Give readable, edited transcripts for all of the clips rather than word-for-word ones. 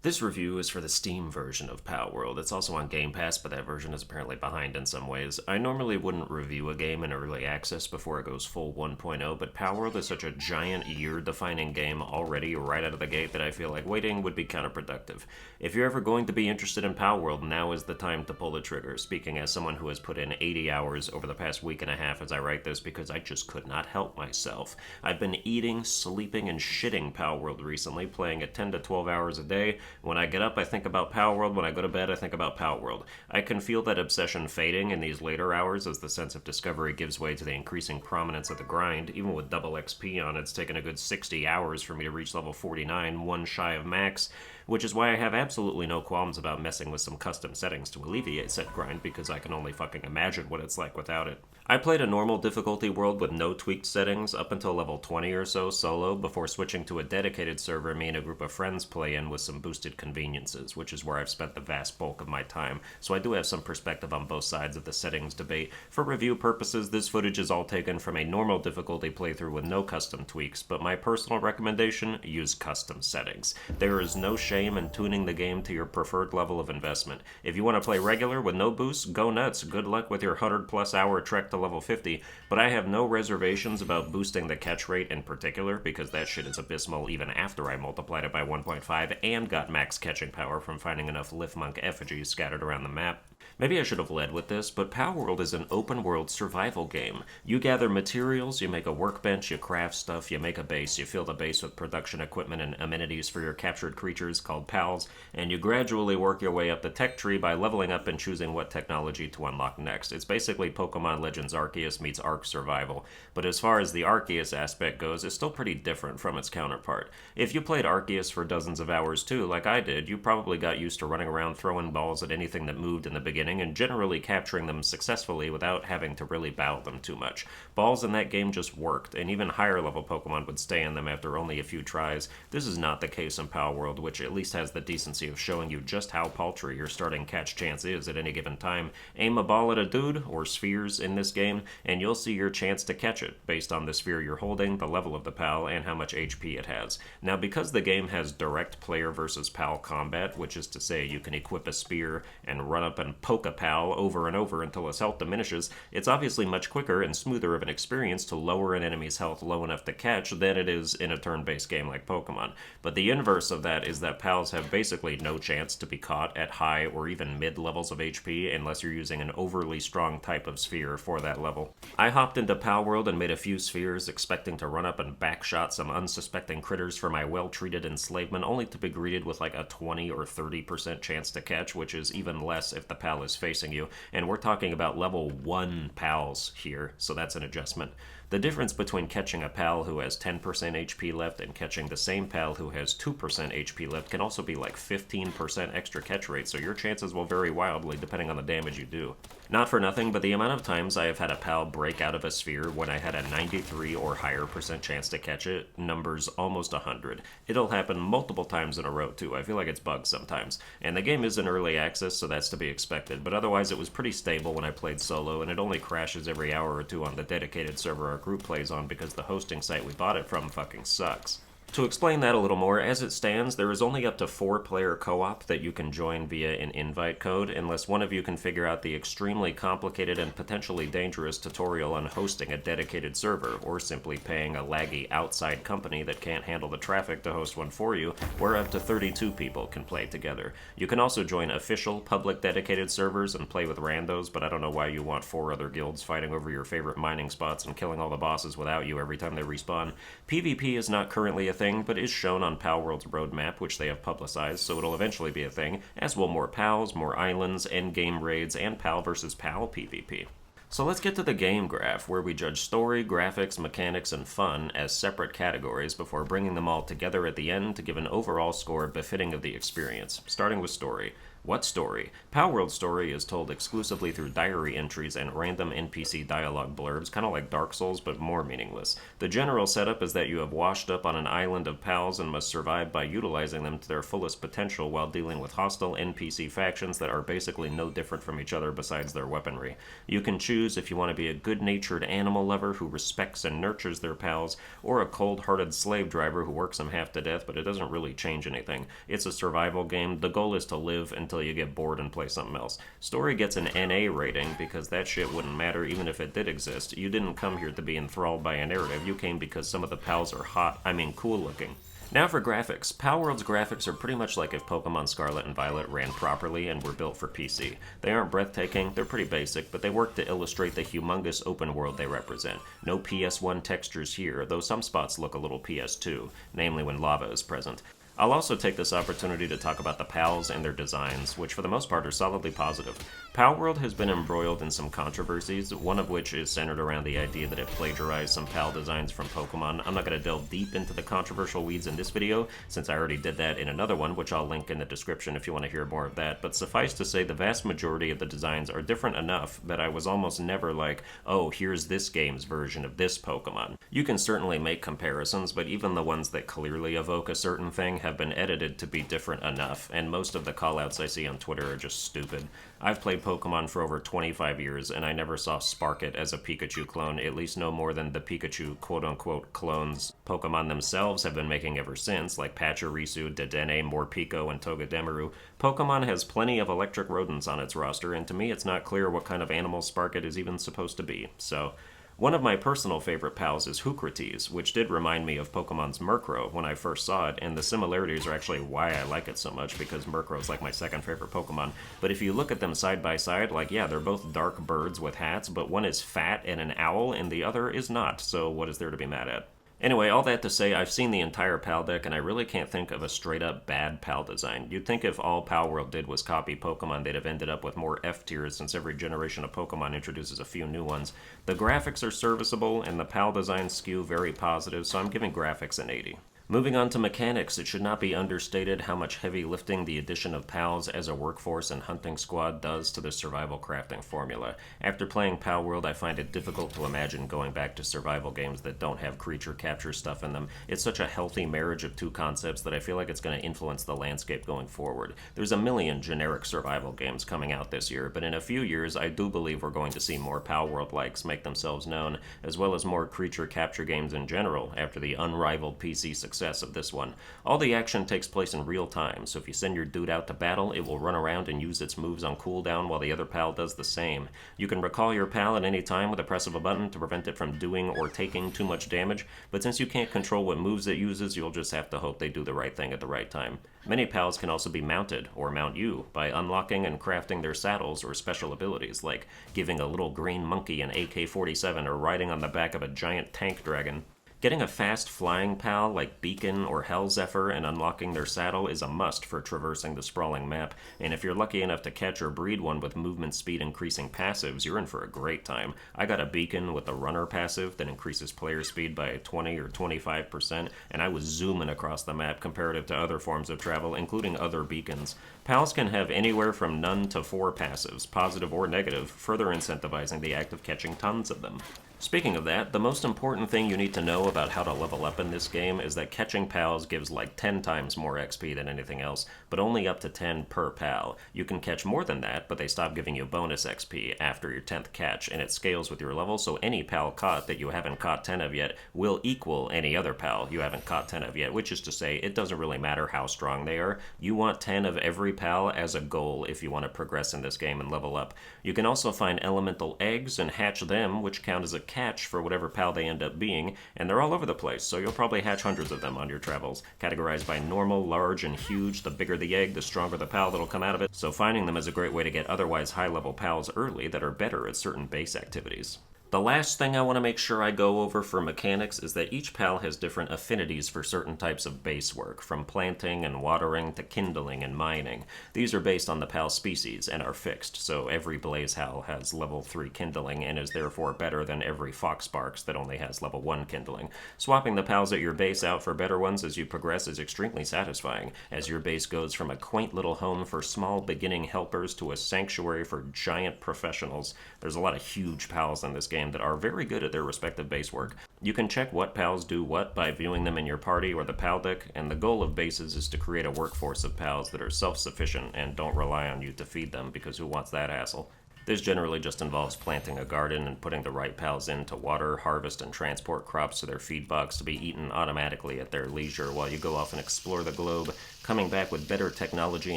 This review is for the Steam version of Palworld. It's also on Game Pass, but that version is apparently behind in some ways. I normally wouldn't review a game in early access before it goes full 1.0, but Palworld is such a giant year-defining game already right out of the gate that I feel like waiting would be counterproductive. If you're ever going to be interested in Palworld, now is the time to pull the trigger, speaking as someone who has put in 80 hours over the past week and a half as I write this because I just could not help myself. I've been eating, sleeping, and shitting Palworld recently, playing it 10 to 12 hours a day. When I get up, I think about Palworld. When I go to bed, I think about Palworld. I can feel that obsession fading in these later hours as the sense of discovery gives way to the increasing prominence of the grind. Even with double XP on, it's taken a good 60 hours for me to reach level 49, one shy of max, which is why I have absolutely no qualms about messing with some custom settings to alleviate said grind, because I can only fucking imagine what it's like without it. I played a normal difficulty world with no tweaked settings up until level 20 or so solo, before switching to a dedicated server me and a group of friends play in with some boosted conveniences, which is where I've spent the vast bulk of my time, so I do have some perspective on both sides of the settings debate. For review purposes, this footage is all taken from a normal difficulty playthrough with no custom tweaks, but my personal recommendation, use custom settings. There is no shame in tuning the game to your preferred level of investment. If you want to play regular with no boosts, go nuts. Good luck with your 100 plus hour trek to level 50, but I have no reservations about boosting the catch rate in particular, because that shit is abysmal even after I multiplied it by 1.5 and got max catching power from finding enough Lifmunk effigies scattered around the map. Maybe I should have led with this, but Palworld is an open-world survival game. You gather materials, you make a workbench, you craft stuff, you make a base, you fill the base with production equipment and amenities for your captured creatures called pals, and you gradually work your way up the tech tree by leveling up and choosing what technology to unlock next. It's basically Pokemon Legends Arceus meets Ark Survival, but as far as the Arceus aspect goes, it's still pretty different from its counterpart. If you played Arceus for dozens of hours too, like I did, you probably got used to running around throwing balls at anything that moved in the beginning and generally capturing them successfully without having to really battle them too much. Balls in that game just worked, and even higher level Pokemon would stay in them after only a few tries. This is not the case in Palworld, which at least has the decency of showing you just how paltry your starting catch chance is at any given time. Aim a ball at a dude, or spheres in this game, and you'll see your chance to catch it, based on the sphere you're holding, the level of the pal, and how much HP it has. Now, because the game has direct player versus pal combat, which is to say you can equip a spear and run up and poke a pal over and over until his health diminishes, it's obviously much quicker and smoother of an experience to lower an enemy's health low enough to catch than it is in a turn-based game like Pokemon. But the inverse of that is that pals have basically no chance to be caught at high or even mid levels of HP unless you're using an overly strong type of sphere for that level. I hopped into Palworld and made a few spheres, expecting to run up and backshot some unsuspecting critters for my well-treated enslavement, only to be greeted with like a 20 or 30% chance to catch, which is even less if the pal is facing you, and we're talking about level 1 pals here, so that's an adjustment. The difference between catching a pal who has 10% HP left and catching the same pal who has 2% HP left can also be like 15% extra catch rate, so your chances will vary wildly depending on the damage you do. Not for nothing, but the amount of times I have had a pal break out of a sphere when I had a 93 or higher percent chance to catch it numbers almost 100. It'll happen multiple times in a row too. I feel like it's bugged sometimes. And the game is in early access, so that's to be expected, but otherwise it was pretty stable when I played solo, and it only crashes every hour or two on the dedicated server our group plays on because the hosting site we bought it from fucking sucks. To explain that a little more, as it stands, there is only up to 4-player co-op that you can join via an invite code, unless one of you can figure out the extremely complicated and potentially dangerous tutorial on hosting a dedicated server, or simply paying a laggy outside company that can't handle the traffic to host one for you, where up to 32 people can play together. You can also join official, public dedicated servers and play with randos, but I don't know why you want 4 other guilds fighting over your favorite mining spots and killing all the bosses without you every time they respawn. PvP is not currently a thing, but is shown on Palworld's roadmap, which they have publicized, so it'll eventually be a thing, as will more pals, more islands, endgame raids, and pal versus pal PvP. So let's get to the game graph, where we judge story, graphics, mechanics, and fun as separate categories before bringing them all together at the end to give an overall score befitting of the experience, starting with story. What story? Palworld's story is told exclusively through diary entries and random NPC dialogue blurbs, kind of like Dark Souls, but more meaningless. The general setup is that you have washed up on an island of pals and must survive by utilizing them to their fullest potential while dealing with hostile NPC factions that are basically no different from each other besides their weaponry. You can choose if you want to be a good-natured animal lover who respects and nurtures their pals, or a cold-hearted slave driver who works them half to death, but it doesn't really change anything. It's a survival game. The goal is to live until you get bored and play something else. Story gets an NA rating because that shit wouldn't matter even if it did exist. You didn't come here to be enthralled by a narrative. You came because some of the pals are hot, cool looking. Now for graphics. Palworld's graphics are pretty much like if Pokemon Scarlet and Violet ran properly and were built for PC. They aren't breathtaking, they're pretty basic, but they work to illustrate the humongous open world they represent. No PS1 textures here, though some spots look a little PS2, namely when lava is present. I'll also take this opportunity to talk about the pals and their designs, which for the most part are solidly positive. Palworld has been embroiled in some controversies, one of which is centered around the idea that it plagiarized some pal designs from Pokemon. I'm not going to delve deep into the controversial weeds in this video, since I already did that in another one, which I'll link in the description if you want to hear more of that, but suffice to say the vast majority of the designs are different enough that I was almost never like, oh, here's this game's version of this Pokemon. You can certainly make comparisons, but even the ones that clearly evoke a certain thing have been edited to be different enough, and most of the callouts I see on Twitter are just stupid. I've played Pokemon for over 25 years, and I never saw Sparkit as a Pikachu clone, at least no more than the Pikachu quote-unquote clones Pokemon themselves have been making ever since, like Pachirisu, Dedenne, Morpeko, and Togedemaru. Pokemon has plenty of electric rodents on its roster, and to me it's not clear what kind of animal Sparkit is even supposed to be, so... One of my personal favorite pals is Hookrates, which did remind me of Pokemon's Murkrow when I first saw it, and the similarities are actually why I like it so much, because Murkrow's like my second favorite Pokemon. But if you look at them side by side, like, yeah, they're both dark birds with hats, but one is fat and an owl, and the other is not, so what is there to be mad at? Anyway, all that to say, I've seen the entire PAL deck, and I really can't think of a straight-up bad PAL design. You'd think if all Palworld did was copy Pokemon, they'd have ended up with more F-tiers since every generation of Pokemon introduces a few new ones. The graphics are serviceable, and the PAL designs skew very positive, so I'm giving graphics an 80. Moving on to mechanics, it should not be understated how much heavy lifting the addition of pals as a workforce and hunting squad does to the survival crafting formula. After playing Palworld, I find it difficult to imagine going back to survival games that don't have creature capture stuff in them. It's such a healthy marriage of two concepts that I feel like it's going to influence the landscape going forward. There's a million generic survival games coming out this year, but in a few years I do believe we're going to see more Palworld-likes make themselves known, as well as more creature capture games in general after the unrivaled PC success of this one. All the action takes place in real time, so if you send your dude out to battle, it will run around and use its moves on cooldown while the other pal does the same. You can recall your pal at any time with a press of a button to prevent it from doing or taking too much damage, but since you can't control what moves it uses, you'll just have to hope they do the right thing at the right time. Many pals can also be mounted, or mount you, by unlocking and crafting their saddles or special abilities, like giving a little green monkey an AK-47 or riding on the back of a giant tank dragon. Getting a fast flying pal like Beacon or Hell Zephyr and unlocking their saddle is a must for traversing the sprawling map, and if you're lucky enough to catch or breed one with movement speed increasing passives, you're in for a great time. I got a Beacon with a runner passive that increases player speed by 20 or 25%, and I was zooming across the map comparative to other forms of travel, including other beacons. Pals can have anywhere from none to 4 passives, positive or negative, further incentivizing the act of catching tons of them. Speaking of that, the most important thing you need to know about how to level up in this game is that catching pals gives like 10 times more XP than anything else, but only up to 10 per pal. You can catch more than that, but they stop giving you bonus XP after your 10th catch, and it scales with your level, so any pal caught that you haven't caught 10 of yet will equal any other pal you haven't caught 10 of yet, which is to say, it doesn't really matter how strong they are. You want 10 of every pal as a goal if you want to progress in this game and level up. You can also find elemental eggs and hatch them, which count as a catch for whatever pal they end up being, and they're all over the place, so you'll probably hatch hundreds of them on your travels, categorized by normal, large, and huge. The bigger the egg, the stronger the pal that'll come out of it, so finding them is a great way to get otherwise high-level pals early that are better at certain base activities. The last thing I want to make sure I go over for mechanics is that each PAL has different affinities for certain types of base work, from planting and watering to kindling and mining. These are based on the PAL species and are fixed, so every Blaze Howl has level 3 kindling and is therefore better than every Foxbarks that only has level 1 kindling. Swapping the PALs at your base out for better ones as you progress is extremely satisfying, as your base goes from a quaint little home for small beginning helpers to a sanctuary for giant professionals. There's a lot of huge PALs in this game that are very good at their respective base work. You can check what PALs do what by viewing them in your party or the PAL deck, and the goal of bases is to create a workforce of PALs that are self-sufficient and don't rely on you to feed them, because who wants that hassle? This generally just involves planting a garden and putting the right PALs in to water, harvest, and transport crops to their feed box to be eaten automatically at their leisure while you go off and explore the globe, coming back with better technology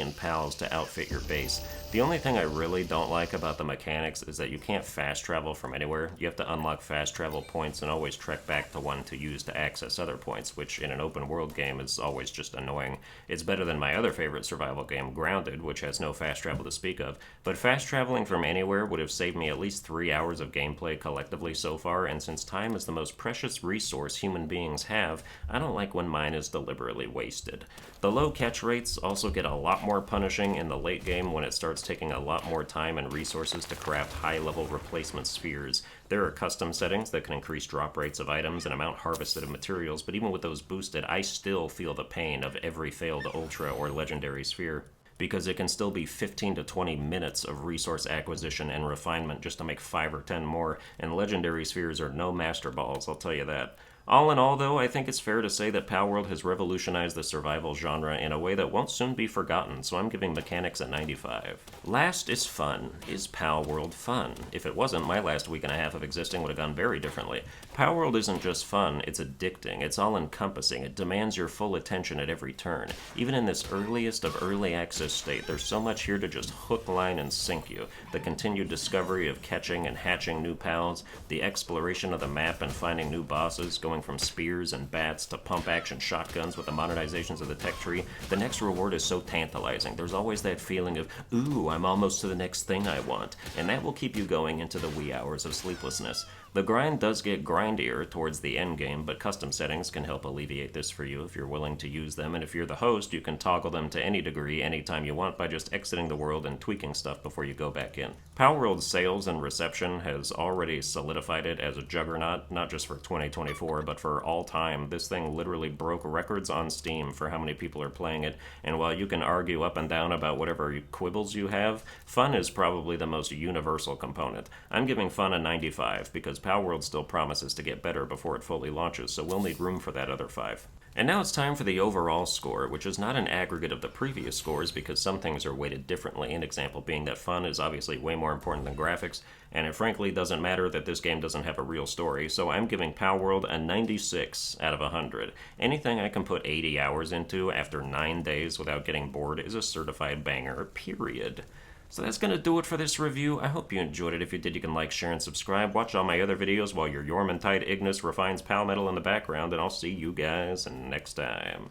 and PALs to outfit your base. The only thing I really don't like about the mechanics is that you can't fast travel from anywhere. You have to unlock fast travel points and always trek back to one to use to access other points, which in an open world game is always just annoying. It's better than my other favorite survival game, Grounded, which has no fast travel to speak of, but fast traveling from anywhere would have saved me at least 3 hours of gameplay collectively so far, and since time is the most precious resource human beings have, I don't like when mine is deliberately wasted. The low catch rates also get a lot more punishing in the late game when it starts taking a lot more time and resources to craft high-level replacement spheres. There are custom settings that can increase drop rates of items and amount harvested of materials, but even with those boosted, I still feel the pain of every failed Ultra or Legendary sphere, because it can still be 15 to 20 minutes of resource acquisition and refinement just to make 5 or 10 more, and Legendary spheres are no master balls, I'll tell you that. All in all, though, I think it's fair to say that Palworld has revolutionized the survival genre in a way that won't soon be forgotten, so I'm giving mechanics a 95. Last is fun. Is Palworld fun? If it wasn't, my last week and a half of existing would have gone very differently. Palworld isn't just fun, it's addicting, it's all-encompassing, it demands your full attention at every turn. Even in this earliest of early access state, there's so much here to just hook, line, and sink you. The continued discovery of catching and hatching new pals, the exploration of the map and finding new bosses, going from spears and bats to pump-action shotguns with the modernizations of the tech tree. The next reward is so tantalizing. There's always that feeling of, ooh, I'm almost to the next thing I want, and that will keep you going into the wee hours of sleeplessness. The grind does get grindier towards the end game, but custom settings can help alleviate this for you if you're willing to use them, and if you're the host, you can toggle them to any degree anytime you want by just exiting the world and tweaking stuff before you go back in. Palworld's sales and reception has already solidified it as a juggernaut, not just for 2024, but for all time. This thing literally broke records on Steam for how many people are playing it, and while you can argue up and down about whatever quibbles you have, fun is probably the most universal component. I'm giving fun a 95, because Palworld still promises to get better before it fully launches, so we'll need room for that other 5. And now it's time for the overall score, which is not an aggregate of the previous scores because some things are weighted differently, an example being that fun is obviously way more important than graphics, and it frankly doesn't matter that this game doesn't have a real story, so I'm giving Palworld a 96 out of 100. Anything I can put 80 hours into after 9 days without getting bored is a certified banger, period. So that's going to do it for this review. I hope you enjoyed it. If you did, you can like, share, and subscribe. Watch all my other videos while your Yormantide Ignis refines Palmetal in the background, and I'll see you guys next time.